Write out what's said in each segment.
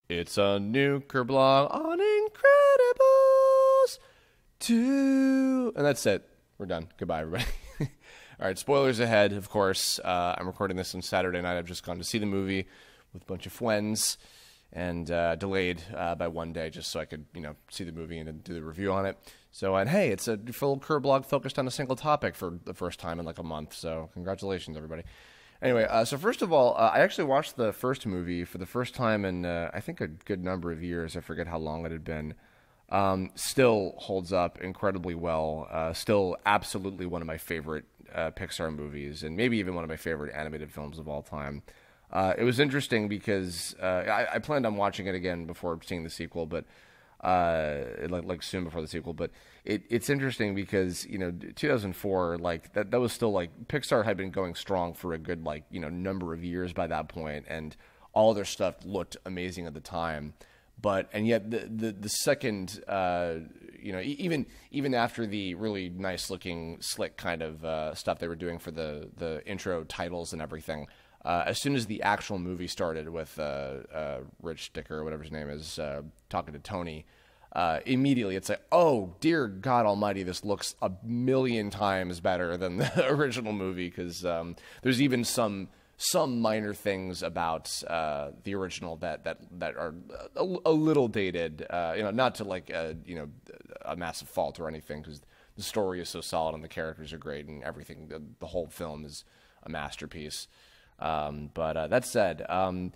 It's a new Kirblog on Incredibles 2. And that's it. We're done. Goodbye, everybody. All right, spoilers ahead, of course. I'm recording this on Saturday night. I've just gone to see the movie with a bunch of friends and delayed by one day just so I could, see the movie and do the review on it. So, and hey, it's a full Kirblog focused on a single topic for the first time in like a month. So, congratulations, everybody. Anyway, so first of all, I actually watched the first movie for the first time in, I think, a good number of years. I forget how long it had been. Still holds up incredibly well. Still absolutely one of my favorite Pixar movies, and maybe even one of my favorite animated films of all time. It was interesting because I planned on watching it again before seeing the sequel, but like soon before the sequel. But it's interesting because 2004, like that was still like Pixar had been going strong for a good number of years by that point, and all their stuff looked amazing at the time. And yet the second even after the really nice looking slick kind of stuff they were doing for the intro titles and everything. As soon as the actual movie started with Rich Dicker, whatever his name is, talking to Tony, immediately it's like, oh, dear God almighty, this looks a million times better than the original movie, because there's even some minor things about the original that are a little dated, not to like a massive fault or anything, because the story is so solid and the characters are great and everything. The whole film is a masterpiece. But that said, I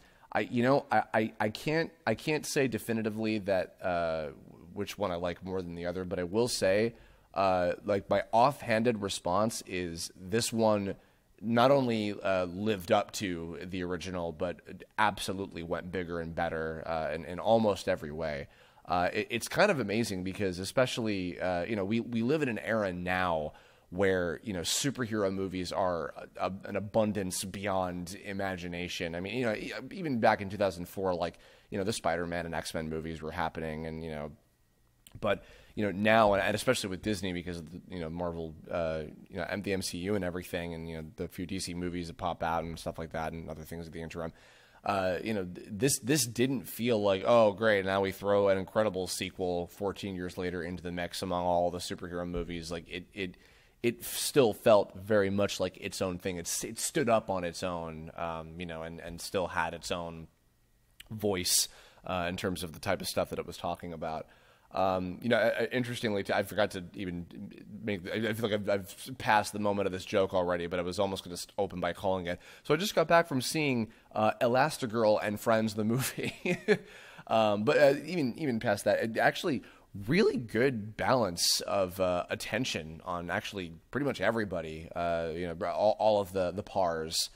can't say definitively that which one I like more than the other, but I will say like my offhanded response is this one not only lived up to the original, but absolutely went bigger and better in almost every way. It's kind of amazing because especially we live in an era now where superhero movies are an abundance beyond imagination. I mean, even back in 2004, like the Spider-Man and X-Men movies were happening, and but now, and especially with Disney because of the, Marvel, and the MCU and everything, and the few DC movies that pop out and stuff like that, and other things at the interim. This didn't feel like, oh great, now we throw an incredible sequel 14 years later into the mix among all the superhero movies. Like it still felt very much like its own thing. It stood up on its own, and still had its own voice in terms of the type of stuff that it was talking about. Interestingly, I forgot to even make. I feel like I've passed the moment of this joke already, but I was almost going to open by calling it. So I just got back from seeing Elastigirl and Friends, the movie. But even past that, it actually really good balance of attention on actually pretty much everybody. All of the pars.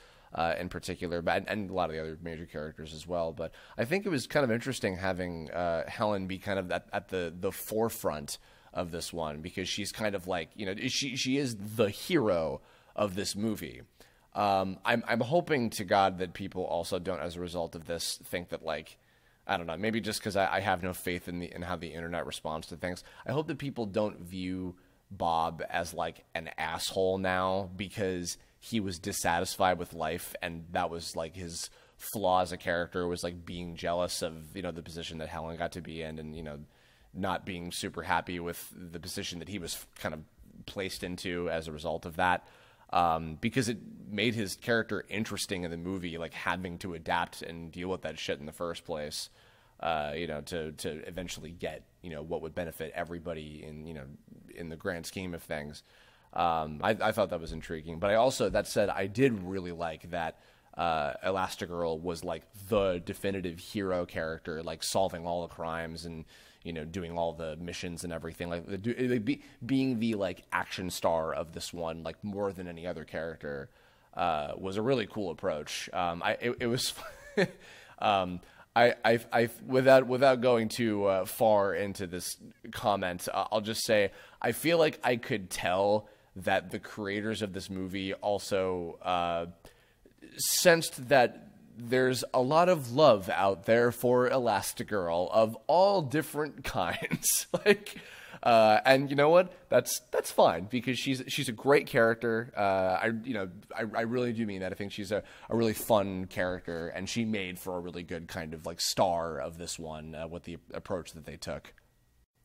In particular, and a lot of the other major characters as well. But I think it was kind of interesting having Helen be kind of at the forefront of this one, because she's kind of like, she is the hero of this movie. I'm hoping to God that people also don't, as a result of this, think that, like, I don't know, maybe just because I have no faith in how the internet responds to things. I hope that people don't view Bob as like an asshole now because he was dissatisfied with life, and that was like his flaw as a character, was like being jealous of the position that Helen got to be in, and not being super happy with the position that he was kind of placed into as a result of that, because it made his character interesting in the movie, like having to adapt and deal with that shit in the first place, to eventually get what would benefit everybody in the grand scheme of things. I thought that was intriguing, but I also, that said, I did really like that Elastigirl was like the definitive hero character, like solving all the crimes and doing all the missions and everything, like being the like action star of this one, like more than any other character, was a really cool approach. It was. Without going too far into this comment, I'll just say I feel like I could tell that the creators of this movie also sensed that there's a lot of love out there for Elastigirl of all different kinds. Like, And you know what? That's fine because she's a great character. I really do mean that. I think she's a really fun character, and she made for a really good kind of like star of this one with the approach that they took.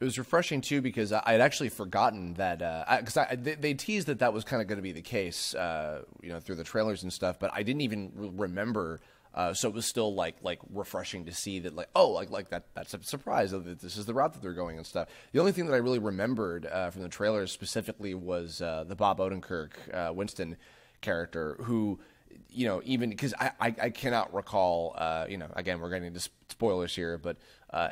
It was refreshing too because I had actually forgotten that because they teased that was kind of going to be the case, through the trailers and stuff. But I didn't even remember, so it was still like refreshing to see that that's a surprise that this is the route that they're going and stuff. The only thing that I really remembered from the trailers specifically was the Bob Odenkirk Winston character who. Even because I cannot recall, again, we're getting into spoilers here, but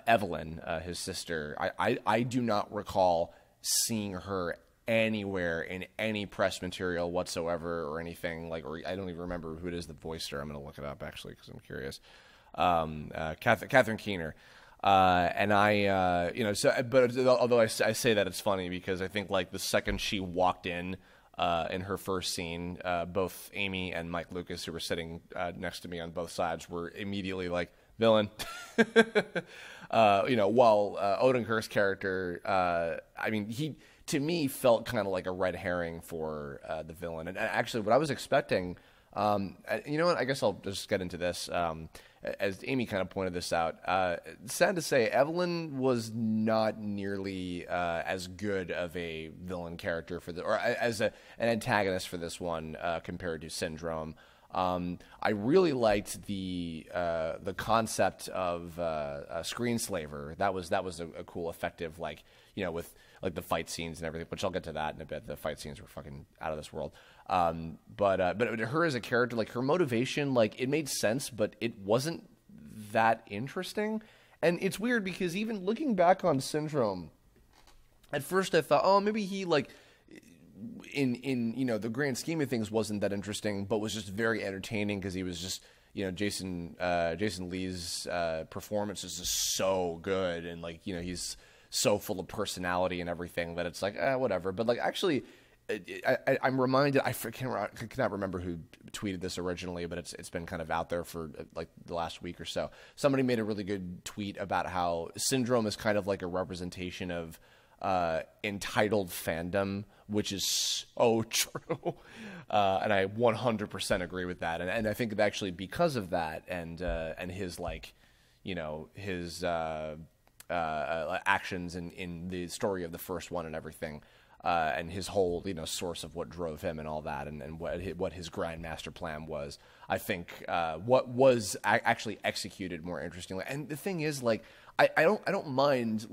Evelyn, his sister, I do not recall seeing her anywhere in any press material whatsoever or anything or I don't even remember who it is that voiced her. I'm going to look it up actually because I'm curious. Catherine Keener. And but although I say that it's funny because I think the second she walked in her first scene, both Amy and Mike Lucas, who were sitting next to me on both sides, were immediately like, villain. While Odenkirk's character, he, to me, felt kind of like a red herring for the villain. And actually, what I was expecting, you know what, I guess I'll just get into this. As Amy kind of pointed this out, sad to say, Evelyn was not nearly as good of a villain character or as an antagonist for this one compared to Syndrome. I really liked the concept of Screenslaver. That was a cool, effective, with the fight scenes and everything. Which I'll get to that in a bit. The fight scenes were fucking out of this world. But her as a character, her motivation, it made sense, but it wasn't that interesting. And it's weird because even looking back on Syndrome, at first I thought, oh, maybe he in the grand scheme of things wasn't that interesting, but was just very entertaining because he was just Jason Lee's performance is just so good and he's so full of personality and everything that it's whatever. But actually. I'm reminded. I cannot remember who tweeted this originally, but it's been kind of out there for the last week or so. Somebody made a really good tweet about how Syndrome is kind of like a representation of entitled fandom, which is so true, and I 100% agree with that. And I think that actually because of that and his his actions in the story of the first one and everything. And his whole, source of what drove him and all that, and what his grand master plan was. I think what was actually executed more interestingly. And the thing is, I don't mind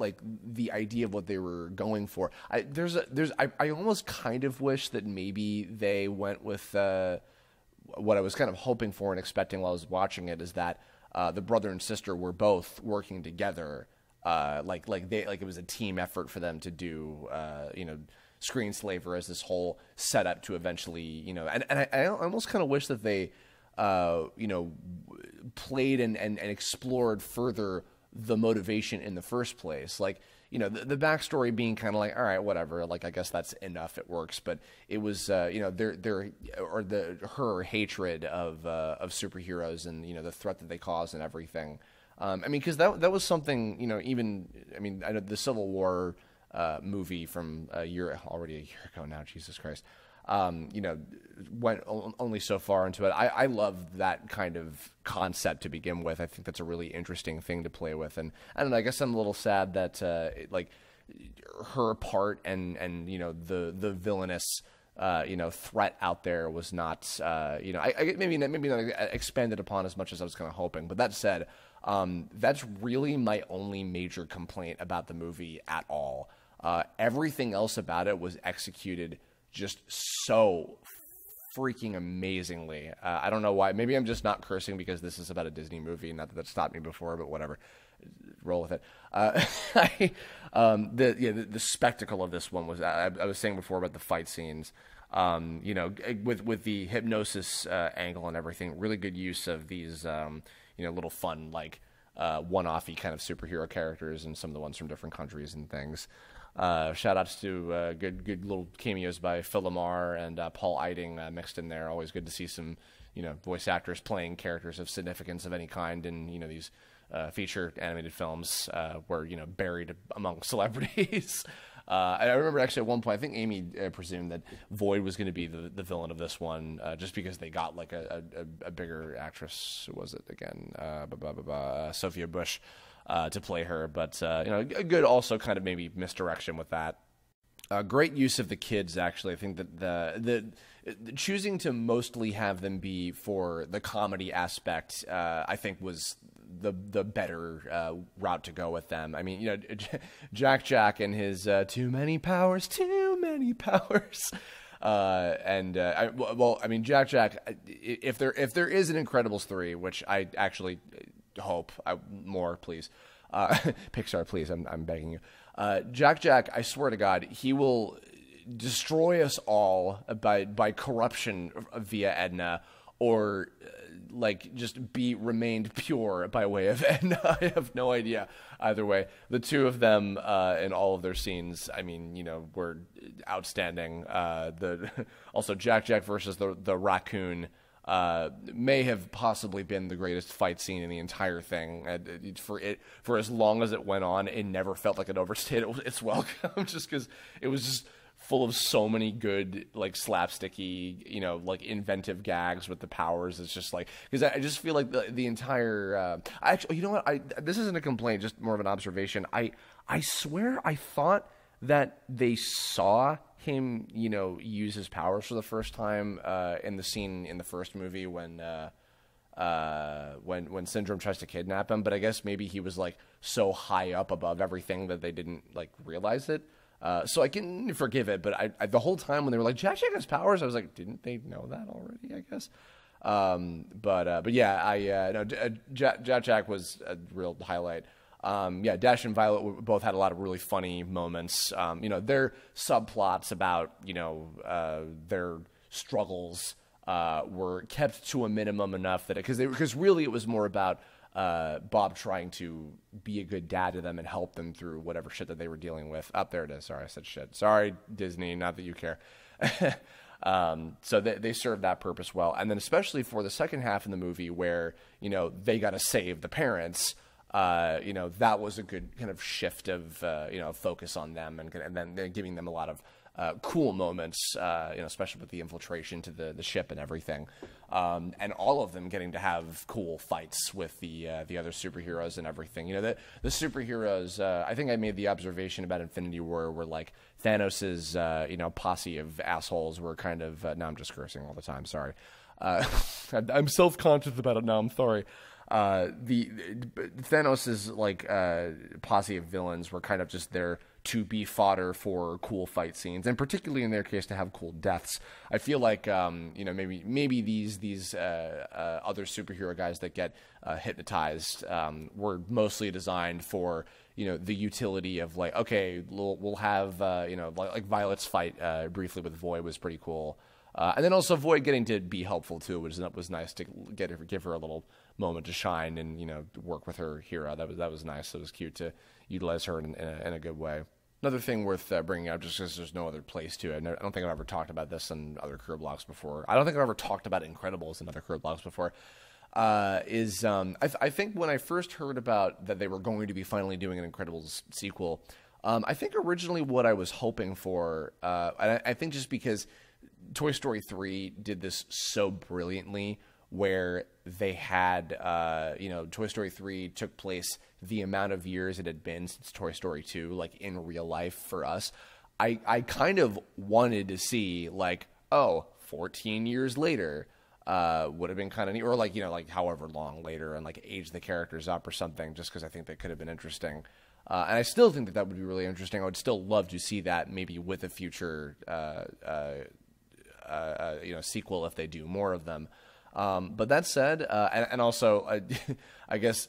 the idea of what they were going for. I almost kind of wish that maybe they went with what I was kind of hoping for and expecting while I was watching it is that the brother and sister were both working together. It was a team effort for them to do, Screenslaver as this whole setup to eventually, and I almost kind of wish that they, played and explored further the motivation in the first place. The backstory being kind of all right, whatever. I guess that's enough. It works, but it was, her hatred of superheroes and the threat that they cause and everything. Because that was something, I know the Civil War movie from a year ago now, Jesus Christ, went only so far into it. I love that kind of concept to begin with. I think that's a really interesting thing to play with. And I don't know, I guess I'm a little sad that, her part and the villainous, threat out there was not, maybe not expanded upon as much as I was kind of hoping. But that said, that's really my only major complaint about the movie at all. Everything else about it was executed just so freaking amazingly. I don't know why. Maybe I'm just not cursing because this is about a Disney movie. Not that stopped me before, but whatever. Roll with it. The spectacle of this one was, I was saying before about the fight scenes, with the hypnosis angle and everything, really good use of these, little fun, one-offy kind of superhero characters and some of the ones from different countries and things. Shout outs to good little cameos by Phil Lamar and Paul Eiding mixed in there. Always good to see some voice actors playing characters of significance of any kind in these feature animated films where buried among celebrities. I remember actually at one point, I think Amy presumed that Void was going to be the villain of this one, just because they got like a bigger actress. Who was it again? Sophia Bush to play her. But a good also kind of maybe misdirection with that. Great use of the kids, actually. I think that the choosing to mostly have them be for the comedy aspect, I think was the better route to go with them. I mean, Jack and his too many powers. Jack. If there is an Incredibles 3, which I actually hope, more please, Pixar, please, I'm begging you. Jack, I swear to God, he will destroy us all by corruption via Edna, or just be remained pure by way of Edna. I have no idea. Either way, the two of them in all of their scenes, I mean, were outstanding. Also Jack versus the raccoon may have possibly been the greatest fight scene in the entire thing. For as long as it went on, it never felt like it overstayed its welcome, just because it was just full of so many good, slapsticky, inventive gags with the powers. It's just because I just feel like the entire actually, you know what, this isn't a complaint, just more of an observation. I swear I thought that they saw him, use his powers for the first time in the scene in the first movie when Syndrome tries to kidnap him. But I guess maybe he was so high up above everything that they didn't realize it. So I can forgive it. But I the whole time when they were like, Jack has powers, I was like, didn't they know that already? I guess. But yeah, Jack was a real highlight. Dash and Violet both had a lot of really funny moments. Their subplots about, their struggles were kept to a minimum enough that because really it was more about Bob trying to be a good dad to them and help them through whatever shit that they were dealing with. There it is. Sorry, I said shit. Sorry, Disney, not that you care. So they served that purpose well. And then especially for the second half of the movie where, they got to save the parents. That was a good kind of shift of, focus on them and then giving them a lot of cool moments, especially with the infiltration to the ship and everything. And all of them getting to have cool fights with the other superheroes and everything. The superheroes, I think I made the observation about Infinity War where Thanos's, posse of assholes were kind of, now I'm just cursing all the time. Sorry. I'm self-conscious about it now. I'm sorry. The Thanos's posse of villains were kind of just there to be fodder for cool fight scenes, and particularly in their case to have cool deaths. I feel like maybe these other superhero guys that get hypnotized were mostly designed for the utility of okay, we'll have Violet's fight briefly with Void was pretty cool. And then also Void getting to be helpful too, which was nice to give her a little moment to shine and work with her hero. That was nice. It was cute to utilize her in a good way. Another thing worth bringing up, just because there's no other place to it. I don't think I've ever talked about this in other Kirblog's before. I don't think I've ever talked about Incredibles in other Kirblog's before. I think when I first heard about that they were going to be finally doing an Incredibles sequel, I think originally what I was hoping for, and I think just because Toy Story 3 did this so brilliantly, where they had, Toy Story 3 took place the amount of years it had been since Toy Story 2, in real life for us. I kind of wanted to see, 14 years later would have been kind of neat, or however long later, and age the characters up or something, just because I think that could have been interesting. And I still think that would be really interesting. I would still love to see that maybe with a future sequel if they do more of them. But that said, and also, I guess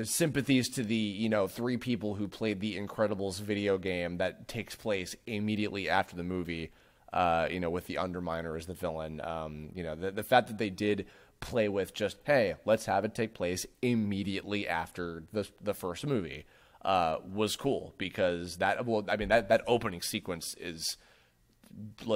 sympathies to the, three people who played the Incredibles video game that takes place immediately after the movie, with the Underminer as the villain. The fact that they did play with just, hey, let's have it take place immediately after the first movie, was cool, because that opening sequence is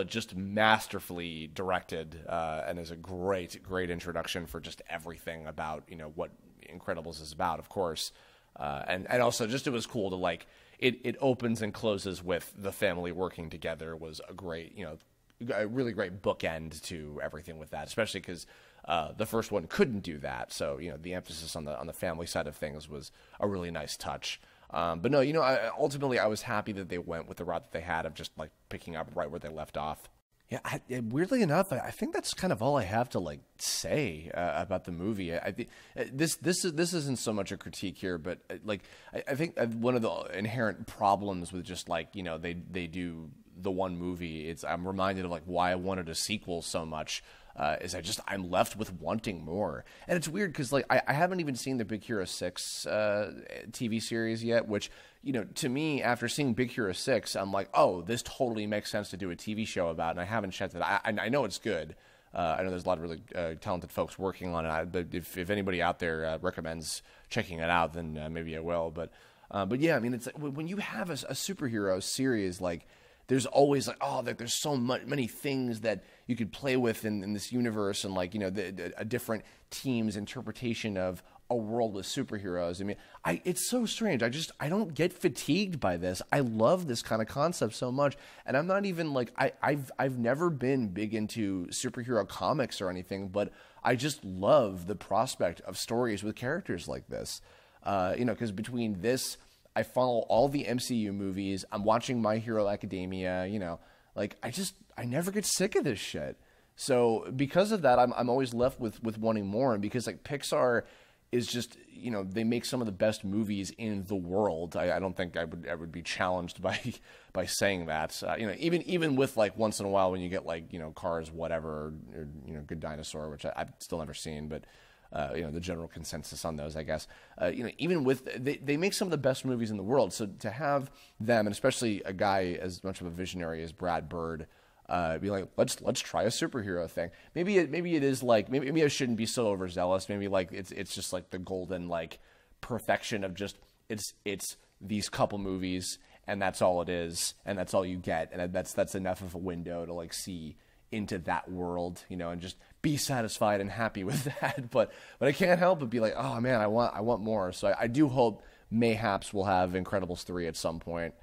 just masterfully directed, and is a great introduction for just everything about what Incredibles is about, of course. And also just it was cool to like it opens and closes with the family working together was a great, a really great bookend to everything with that, especially because the first one couldn't do that. So, the emphasis on the family side of things was a really nice touch. But no, ultimately I was happy that they went with the route that they had of just like picking up right where they left off. Yeah, weirdly enough, I think that's kind of all I have to like say about the movie. I think this isn't so much a critique here, but I think one of the inherent problems with just like they do the one movie. I'm reminded of like why I wanted a sequel so much. Is I'm left with wanting more, and it's weird because like I haven't even seen the Big Hero 6 TV series yet, which to me after seeing Big Hero 6, I'm like, oh, this totally makes sense to do a TV show about, and I haven't checked it. I know it's good. I know there's a lot of really talented folks working on it, but if anybody out there recommends checking it out, then maybe I will. But yeah, I mean, it's like, when you have a superhero series like. There's always like, there's so many things that you could play with in this universe, and like a different team's interpretation of a world with superheroes. I mean, it's so strange. I don't get fatigued by this. I love this kind of concept so much, and I'm not even like I've never been big into superhero comics or anything, but I just love the prospect of stories with characters like this. Because between this. I follow all the MCU movies. I'm watching My Hero Academia. I never get sick of this shit. So because of that, I'm always left with wanting more. And because like Pixar is just they make some of the best movies in the world. I don't think I would be challenged by saying that. Even with like once in a while when you get like Cars whatever or Good Dinosaur, which I've still never seen, but. The general consensus on those, I guess. Even with they make some of the best movies in the world. So to have them, and especially a guy as much of a visionary as Brad Bird, be like, let's try a superhero thing. Maybe it is like maybe I shouldn't be so overzealous. Maybe like it's just like the golden like perfection of just it's these couple movies and that's all it is and that's all you get and that's enough of a window to like see into that world, and just be satisfied and happy with that. But I can't help but be like, oh man, I want more. So I do hope mayhaps we'll have Incredibles 3 at some point.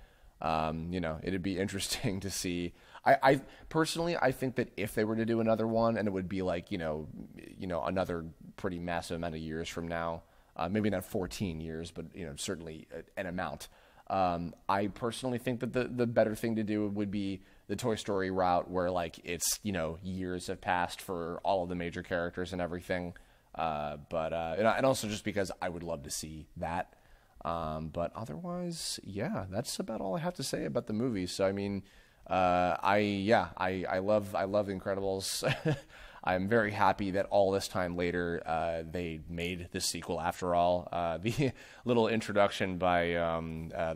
It'd be interesting to see. I personally, I think that if they were to do another one, and it would be like, another pretty massive amount of years from now, maybe not 14 years, but certainly an amount. I personally think that the better thing to do would be the Toy Story route where like it's, years have passed for all of the major characters and everything. And also just because I would love to see that. But otherwise, yeah, that's about all I have to say about the movie. So, I mean, I love Incredibles. I'm very happy that all this time later, they made this sequel after all. The little introduction by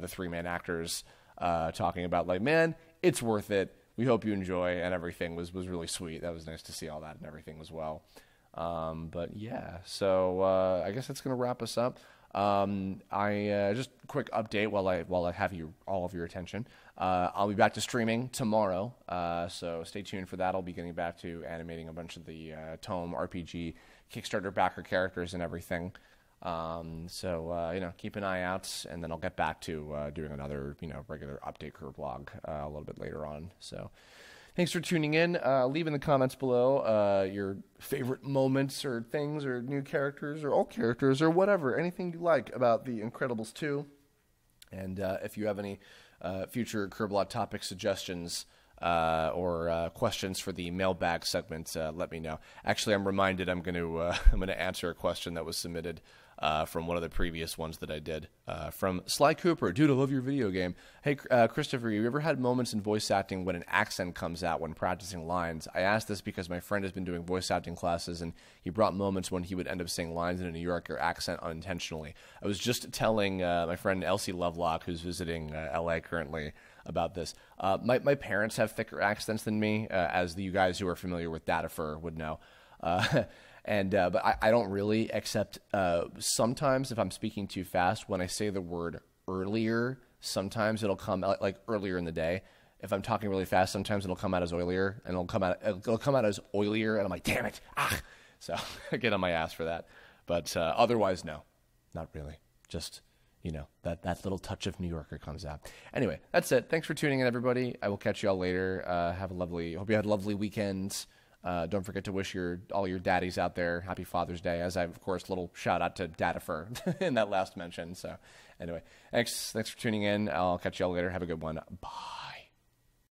the three-man actors talking about like, man, it's worth it. We hope you enjoy, and everything was really sweet. That was nice to see all that and everything as well. But yeah, so I guess that's gonna wrap us up. I just quick update while I have all of your attention. I'll be back to streaming tomorrow, so stay tuned for that. I'll be getting back to animating a bunch of the Tome RPG Kickstarter backer characters and everything. So keep an eye out, and then I'll get back to doing another regular update Kirblog a little bit later on. So. Thanks for tuning in. Leave in the comments below your favorite moments or things or new characters or old characters or whatever, anything you like about The Incredibles 2. And if you have any future Kirblog topic suggestions or questions for the mailbag segment, let me know. Actually, I'm reminded I'm going to answer a question that was submitted from one of the previous ones that I did. From Sly Cooper. Dude, I love your video game. Hey, Christopher, you ever had moments in voice acting when an accent comes out when practicing lines? I asked this because my friend has been doing voice acting classes, and he brought moments when he would end up saying lines in a New Yorker accent unintentionally. I was just telling my friend Elsie Lovelock, who's visiting L.A. currently, about this. My parents have thicker accents than me, as you guys who are familiar with Datafer would know. But I don't really, except sometimes if I'm speaking too fast, when I say the word earlier, sometimes it'll come out like earlier in the day. If I'm talking really fast, sometimes it'll come out as oilier, and it'll come out as oilier, and I'm like, damn it, So I get on my ass for that. But otherwise, no, not really. Just that little touch of New Yorker comes out. Anyway, that's it. Thanks for tuning in, everybody. I will catch you all later. Hope you had a lovely weekend. Don't forget to wish all your daddies out there happy Father's Day, as I, of course, little shout out to Dadifer in that last mention. So anyway, thanks for tuning in. I'll catch you all later. Have a good one. Bye.